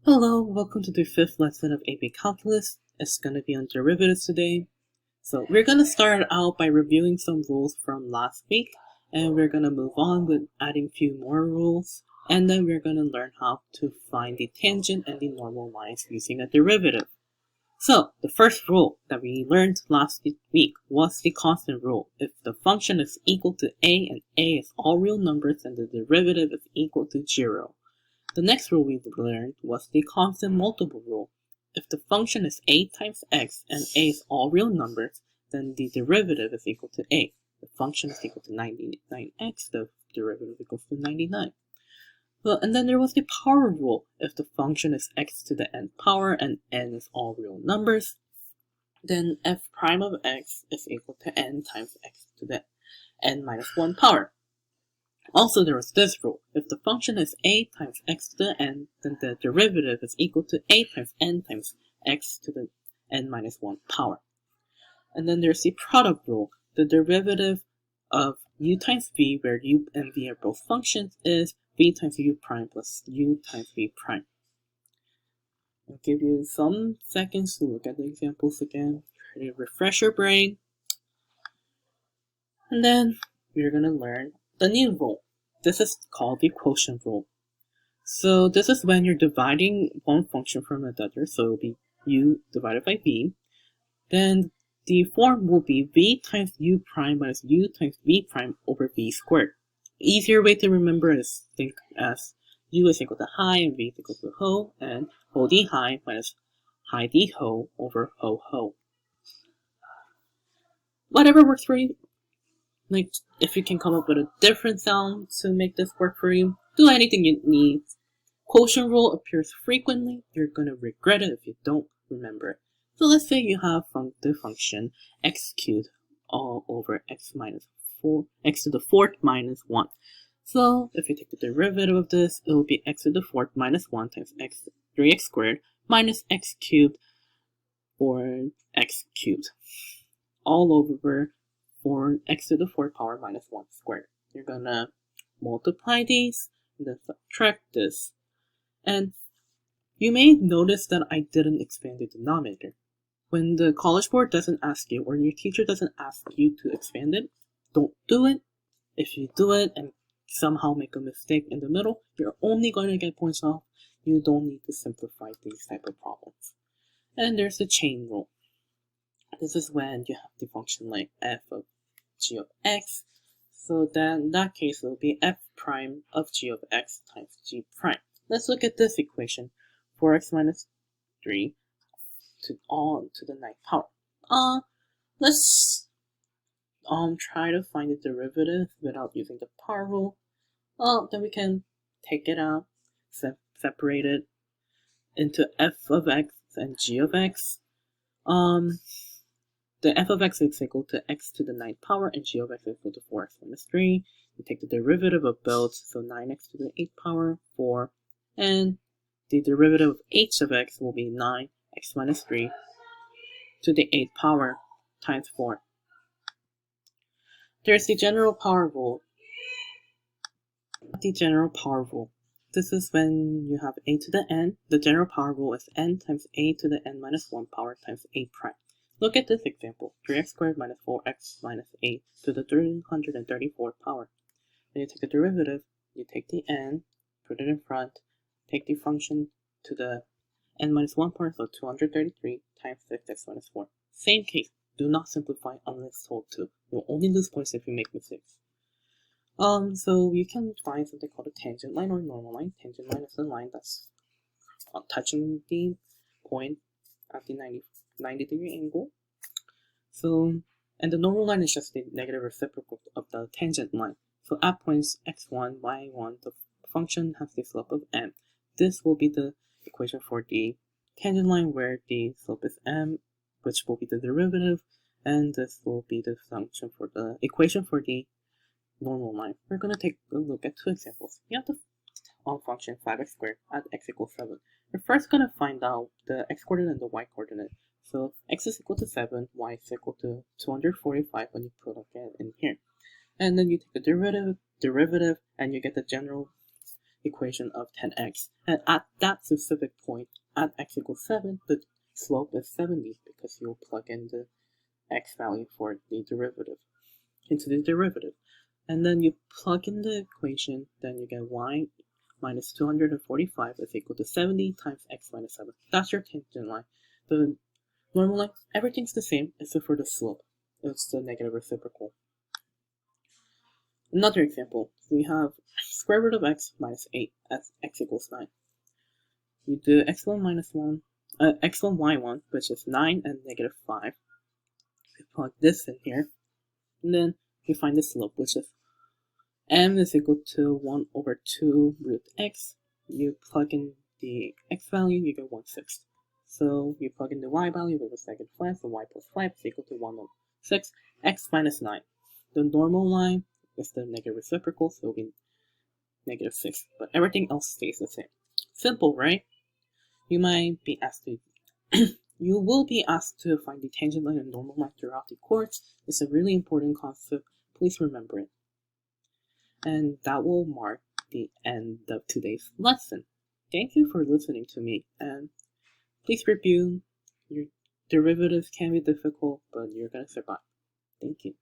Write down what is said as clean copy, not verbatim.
Hello, welcome to the fifth lesson of AP Calculus. It's going to be on derivatives today. So we're going to start out by reviewing some rules from last week, and we're going to move on with adding a few more rules, and then we're going to learn how to find the tangent and the normal lines using a derivative. So the first rule that we learned last week was the constant rule. If the function is equal to a and a is all real numbers, then the derivative is equal to 0. The next rule we learned was the constant multiple rule. If the function is a times x and a is all real numbers, then the derivative is equal to a. The function is equal to 99x, the derivative equals to 99. Well, and then there was the power rule. If the function is x to the n power and n is all real numbers, then f prime of x is equal to n times x to the n minus 1 power. Also, there was this rule. If the function is a times x to the n, then the derivative is equal to a times n times x to the n minus 1 power. And then there's the product rule. The derivative of u times v, where u and v are both functions, is v times u prime plus u times v prime. I'll give you some seconds to look at the examples again, try to refresh your brain. And then we're going to learn the new rule. This is called the quotient rule. So this is when you're dividing one function from another, so it will be u divided by v. Then the form will be v times u prime minus u times v prime over v squared. Easier way to remember is think as u is equal to high and v is equal to ho, and ho d high minus high d ho over ho ho. Whatever works for you. Like, if you can come up with a different sound to make this work for you, do anything you need. Quotient rule appears frequently. You're going to regret it if you don't remember it. So let's say you have the function x cubed all over x minus 4, x to the 4th minus 1. So if you take the derivative of this, it will be x to the 4th minus 1 times 3x squared minus x cubed or x cubed all over 4x to the 4th power minus 1 squared. You're going to multiply these and then subtract this. And you may notice that I didn't expand the denominator. When the College Board doesn't ask you, or your teacher doesn't ask you to expand it, don't do it. If you do it and somehow make a mistake in the middle, you're only going to get points off. You don't need to simplify these type of problems. And there's the chain rule. This is when you have the function like f of g of x. So then in that case, it will be f prime of g of x times g prime. Let's look at this equation. 4x minus 3 to the 9th power. Let's try to find the derivative without using the power rule. Then we can take it out, separate it into f of x and g of x. The f of x is equal to x to the 9th power and g of x is equal to 4x minus 3. You take the derivative of both, so 9x to the 8th power, 4, and the derivative of h of x will be 9x minus 3 to the 8th power times 4. There's the general power rule. The general power rule. This is when you have a to the n. The general power rule is n times a to the n minus 1 power times a prime. Look at this example. 3x squared minus 4x minus a to the 334th power. When you take the derivative, you take the n, put it in front, take the function to the n minus 1 power, so 233 times 6x minus 4. Same case. Do not simplify unless told to. You'll only lose points if you make mistakes. So you can find something called a tangent line or normal line. Tangent line is the line that's touching the point at the 90 degree angle. So, and the normal line is just the negative reciprocal of the tangent line. So at points x1, y1, the function has the slope of m. This will be the equation for the tangent line where the slope is m, which will be the derivative, and this will be the function for the equation for the normal line. We're going to take a look at two examples. You have the function 5x squared at x equals 7. We're first going to find out the x coordinate and the y coordinate. So x is equal to 7, y is equal to 245 when you put it in here. And then you take the derivative, and you get the general equation of 10x. And at that specific point, at x equals 7, the slope is 70 because you'll plug in the x value for the derivative into the derivative. And then you plug in the equation, then you get y minus 245 is equal to 70 times x minus 7. That's your tangent line. The normal line, everything's the same except for the slope. It's the negative reciprocal. Another example, we have square root of x minus 8 as x equals 9. You do x1 minus 1, x1 y1, which is 9 and negative 5. You plug this in here, and then you find the slope, which is m is equal to 1 over 2 root x. You plug in the x value, you get 1/6. So you plug in the y value, we have negative 5, so y plus 5 is equal to 1/6, x minus 9. The normal line is the negative reciprocal, so it'll be negative 6, but everything else stays the same. Simple, right? You might be asked to you will be asked to find the tangent line and normal line throughout the course. It's a really important concept. Please remember it. And that will mark the end of today's lesson. Thank you for listening to me, and please review. Your derivatives can be difficult, but you're going to survive. Thank you.